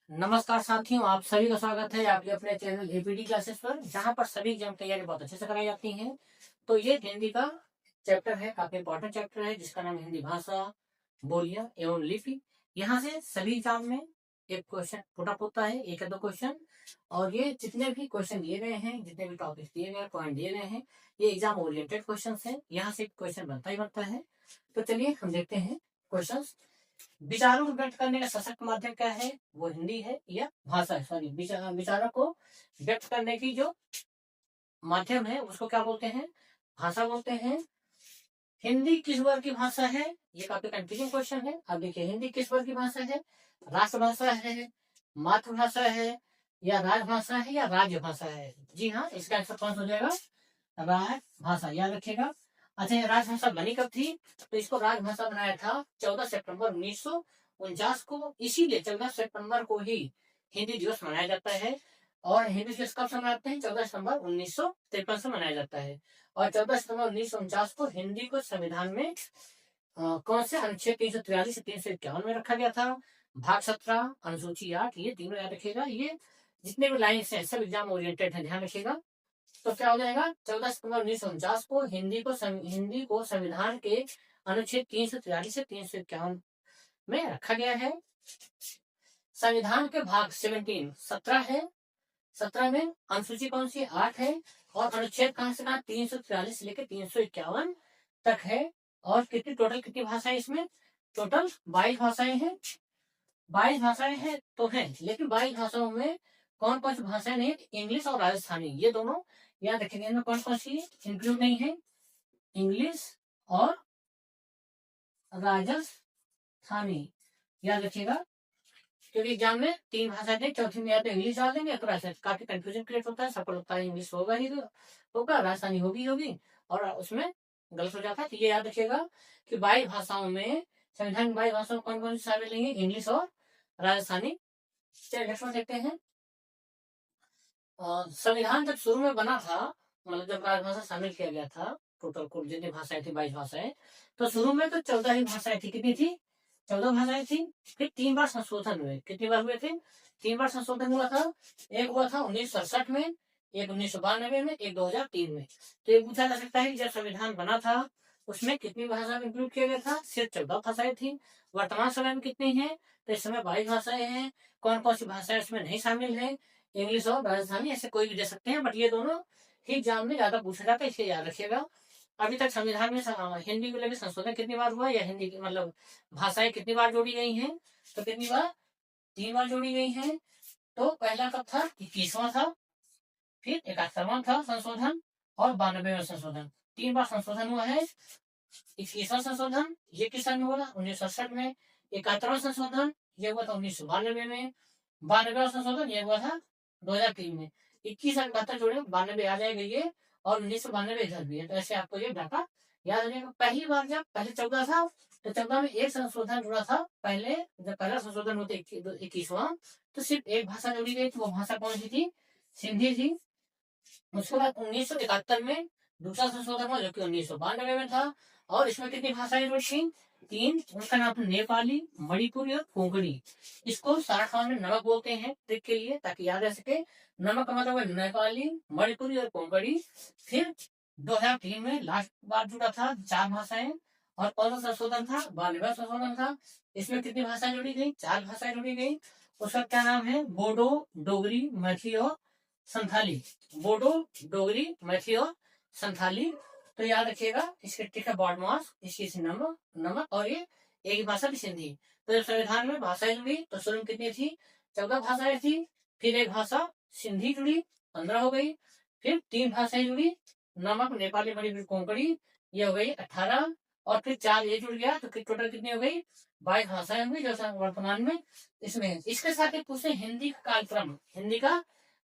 नमस्कार साथियों, आप सभी का स्वागत है आपके अपने चैनल एपीडी क्लासेस पर, जहां पर सभी एग्जाम तैयारी बहुत अच्छे से कराई जाती है। तो ये हिंदी का चैप्टर है, काफी इंपॉर्टेंट चैप्टर है, जिसका नाम हिंदी भाषा, बोलियां एवं लिपि। यहाँ से सभी एग्जाम में एक क्वेश्चन पुट अप होता है, एक या दो क्वेश्चन। और ये जितने भी क्वेश्चन दिए गए हैं, जितने भी टॉपिक्स दिए गए, पॉइंट दिए गए हैं, ये एग्जाम ओरिएंटेड क्वेश्चन है। यहाँ से क्वेश्चन बनता ही बनता है। तो चलिए हम देखते हैं क्वेश्चन। विचारों को व्यक्त करने का सशक्त माध्यम क्या है? वो हिंदी है या भाषा है, सॉरी, विचारों को व्यक्त करने की जो माध्यम है उसको क्या बोलते हैं? भाषा बोलते हैं। हिंदी किस वर्ग की भाषा है? ये काफी कंफ्यूजिंग क्वेश्चन है। अब देखिए, हिंदी किस वर्ग की भाषा है? राष्ट्रभाषा है, मातृभाषा है, या राजभाषा है, या राज्य भाषा है? जी हाँ, इसका आंसर कौन सा हो जाएगा? राजभाषा, याद रखिएगा। अच्छा, ये राजभाषा बनी कब थी? तो इसको राजभाषा बनाया था 14 सितंबर 1949 को। इसीलिए 14 सितंबर को ही हिंदी दिवस मनाया जाता है। और हिंदी दिवस कब से मनाते हैं? 14 सितंबर 1953 से मनाया जाता है। और 14 सितंबर 1949 को हिंदी को संविधान में कौन से अनुच्छेद 343 से 351 में रखा गया था? भाग 17, अनुसूची 8, ये तीनों याद रखिएगा। ये जितने भी लाइन है सब एग्जाम ओरिएंटेड है, ध्यान रखिएगा। तो क्या हो जाएगा? 14 सितंबर 1949 को हिंदी को संविधान के अनुच्छेद 343 से 351 में रखा गया है। संविधान के भाग 17 है। 17 में अनुसूची कौन सी? 8 है। और अनुच्छेद कहां से कहां? 343 से लेकर 351 तक है। और कितनी भाषाएं इसमें? टोटल 22 भाषाएं हैं। 22 भाषाएं हैं तो हैं, लेकिन 22 भाषाओं में कौन कौन सी भाषाएं नहीं? इंग्लिश और राजस्थानी, ये दोनों याद रखेंगे। इनमें कौन कौन सी इंक्लूड नहीं है? इंग्लिश और राजस्थानी, याद रखिएगा। क्योंकि एग्जाम में 3 भाषाएं थे, चौथी में या तो इंग्लिश डाल देंगे तो ऐसे काफी कंफ्यूजन क्रिएट होता है। सबको लगता है इंग्लिश होगा ही होगा, राजस्थानी होगी, और उसमें गलत हो जाता है। तो ये याद रखिएगा कि 22 भाषाओं में, संविधान की 22 भाषाओं में कौन कौन सी शामिल नहीं है? इंग्लिश और राजस्थानी। चलिए नेक्स्ट वन देखते हैं। संविधान जब शुरू में बना था, मतलब जब राजभाषा शामिल किया गया था, टोटल कुल जितनी भाषाएं थी 22 भाषाएं, तो शुरू में तो 14 ही भाषाएं थी। कितनी थी? 14 भाषाएं थी। फिर 3 बार संशोधन हुए। कितनी बार हुए थे? 3 बार संशोधन हुआ था। एक हुआ था 1967 में, एक 1992 में, एक 2003 में। तो ये पूछा जा सकता है कि जब संविधान बना था उसमें कितनी भाषा इंक्लूड किया गया था? सिर्फ 14 भाषाएं थी। वर्तमान समय में कितनी है? तो इस समय 22 भाषाएं हैं। कौन कौन सी भाषाएं उसमें नहीं शामिल है? इंग्लिश और राजस्थानी, ऐसे कोई भी दे सकते हैं, बट ये दोनों ही एग्जाम में ज्यादा पूछा जाता है, इसलिए याद रखिएगा। अभी तक संविधान में हिंदी को लेकर संशोधन कितनी बार हुआ, या हिंदी की मतलब भाषाएं कितनी बार जोड़ी गई हैं? तो कितनी बार? 3 बार जोड़ी गई हैं। तो पहला कब था? 21वां था। फिर 71वां था संशोधन, और 92वां संशोधन। 3 बार संशोधन हुआ है। 21वां संशोधन ये किस साल में हुआ? 1967 में। 71वां संशोधन ये हुआ था 1992 में। 92वां संशोधन ये हुआ था 2003 में। 21 और 72 जोड़े 92 आ जाएगा ये, और 1992 इधर भी है। तो ऐसे आपको ये डाटा याद रखिएगा। पहली बार जब पहले 14 था, तो 14 में एक संशोधन जुड़ा था। पहले जब पहला संशोधन होता 21वां, तो सिर्फ एक भाषा जोड़ी गई थी। वो भाषा कौन सी थी? सिंधी थी। उसके बाद 1971 में दूसरा संशोधन हुआ, जो कि 1992 में था। और इसमें कितनी भाषाएं जुड़ी थी? 3। उनका नाम था नेपाली, मणिपुरी और कोंकणी। इसको शार्ट में नमक बोलते हैं, ट्रिक के लिए, ताकि याद रह सके। नमक का मतलब है नेपाली, मणिपुरी और कोंकणी। फिर 2003 में लास्ट बार जुड़ा था 4 भाषाएं। और कौन सा संशोधन था? 92वां संशोधन था। इसमें कितनी भाषाएं जोड़ी गई? 4 भाषाएं जोड़ी गई। उसका क्या नाम है? बोडो, डोगरी, मैथिली और संथाली। बोडो, डोगरी, मैथिली और संथाली। तो याद रखिएगा, इसके टिक है बॉड मास, इसकी नमक नमक, और ये एक भाषा भी सिंधी। तो जब संविधान में भाषाएं जुड़ी तो शुरू में कितनी थी? 14 भाषाएं थी। फिर एक भाषा सिंधी जुड़ी, 15 हो गई। फिर 3 भाषाएं जुड़ी, नमक, नेपाली, मणिपुरी, कोंकणी, ये हो गई 18। और फिर 4 ये जुड़ गया, तो टोटल कितनी हो गई? 22 भाषाएं होंगी जो वर्तमान में इसमें। इसके साथ एक पूछते हिंदी का कालक्रम। हिंदी का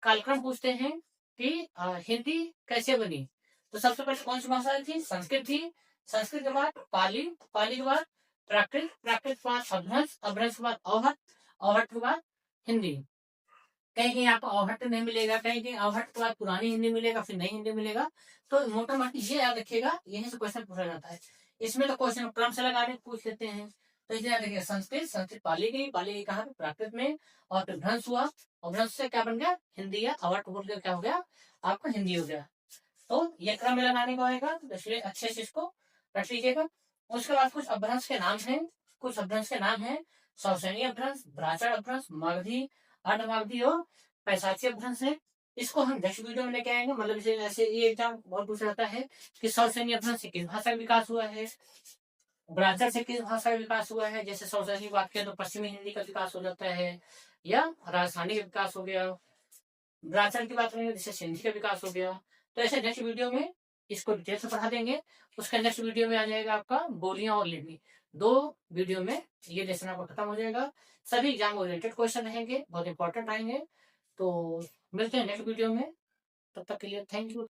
कालक्रम पूछते हैं कि हिंदी कैसे बनी। तो सबसे पहले कौन सी भाषा थी? संस्कृत थी। संस्कृत के बाद पाली, पाली के बाद प्राकृत, प्राकृत के बाद अपभ्रंश, अपभ्रंश के बाद अवहट, अवहट के बाद हिंदी। कहीं कहीं आपको अवहट नहीं मिलेगा, कहीं कहीं अवहट के बाद पुरानी हिंदी मिलेगा, फिर नई हिंदी मिलेगा। तो मोटा मोटी ये याद रखिएगा, यहीं से क्वेश्चन पूछा जाता है। इसमें तो क्वेश्चन क्रम से लगाने पूछ लेते हैं। तो इसे देखिए संस्कृत पाली गई कहाँ पे प्राकृत में, और फिर भ्रंश हुआ, और भ्रंश से क्या बन गया हिंदी, या अवट बोल के क्या हो गया आपका हिंदी हो गया। तो ये क्रम में लगाने को आएगा, तो इसलिए अच्छे से इसको रख लीजिएगा। उसके बाद कुछ अपभ्रंश के नाम हैं, कुछ अपभ्रंश के नाम हैं, सौसैनी अपभ्रंश, ब्राचर अपभ्रंश, मगधी, अर्धमागधी और पैशाची अपभ्रंश है। इसको हम नेक्स्ट वीडियो में लेके आएंगे। मतलब इसे ऐसे ये एग्जाम बहुत पूछ जाता है कि सौसैनी अपभ्रंश से किस भाषा का विकास हुआ है, ब्राचर से किस भाषा का विकास हुआ है। जैसे सौसैनी बात किया तो पश्चिमी हिंदी का विकास हो जाता है, या राजस्थानी का विकास हो गया। ब्राचर की बात करेंगे जैसे सिंधी का विकास हो गया। तो ऐसे नेक्स्ट वीडियो में इसको डिटेल से पढ़ा देंगे। उसका नेक्स्ट वीडियो में आ जाएगा आपका बोलियां और लिपि। 2 वीडियो में ये लेसन आपका खत्म हो जाएगा। सभी एग्जाम ओरिएंटेड क्वेश्चन रहेंगे, बहुत इंपॉर्टेंट आएंगे। तो मिलते हैं नेक्स्ट वीडियो में, तब तक के लिए थैंक यू।